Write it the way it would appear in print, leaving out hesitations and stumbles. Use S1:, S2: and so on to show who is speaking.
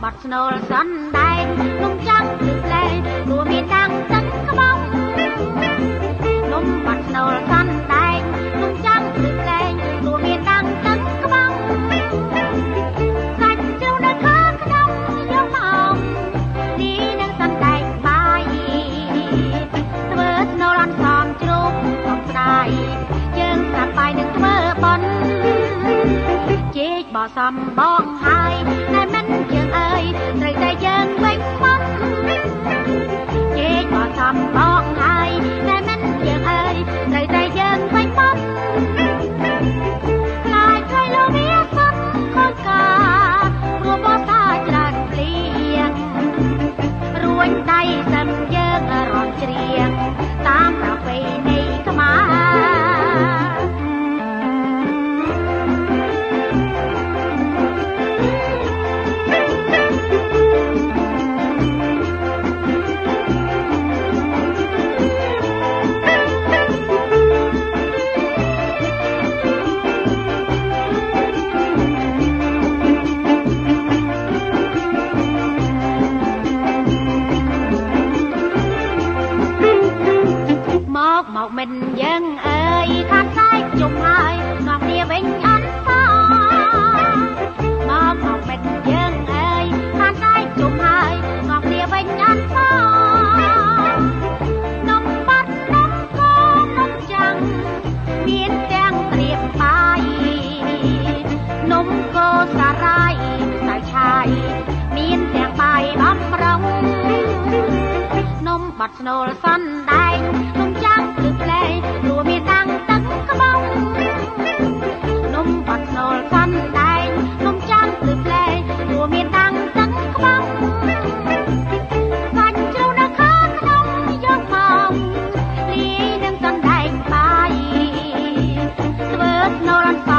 S1: បាត់ស្នូលសណ្ដែកនំចាំឬផ្លែព្រោះមានដាំងទឹកក្បោងនំបាត់ស្នូលសណ្ដែកនំចាំឬផ្លែព្រោះមានដាំងទឹកក្បោងសាច់ជ្រូកនៅខាងក្នុងយកមកទីនឹងសណ្ដែកបាយធ្វើស្នូលអន្សមជ្រូកសំស្ដាយយើងស្រាប់បាយនឹងធ្វើប៉ុនជែកបោះសំបងហើយតែមិនយើងអើយត្រូវតែយើងវិញមកជែកបោះសំបងហើយតែមិនយើងអើយត្រូវតែយើងវិញមកខ្លាចឲ្យលោកវាសុំខូចការព្រោះបោះតាច្រើនភ្លៀងរួញដៃសឹងយើងរត់ច្រៀងតាមប្រពៃណីខ្មែរមកមិនយើងអើយខាត់តែជុំហើយនាំគ្នាវិញអត់សោមកមិនយើងអើយខាត់តែជុំហើយនាំគ្នាវិញអត់សោនំបាត់នំកូននំចាំងមានទាំងត្រៀមបាយនំកូនសារាយខ្សែឆាយមានទាំងបាយបំរុងនំបាត់ស្នូលសណ្ដែកនំចាំងឬផ្លែព្រោះមានដាំងទឹកក្បោងនំបាត់ស្នូលសណ្ដែកនំចាំងឬផ្លែព្រោះមានដាំងទឹកក្បោងសាច់ជ្រូកនៅខាងក្នុងយកមកលាយនឹងសណ្ដែកបាយធ្វើស្នូលអន្សម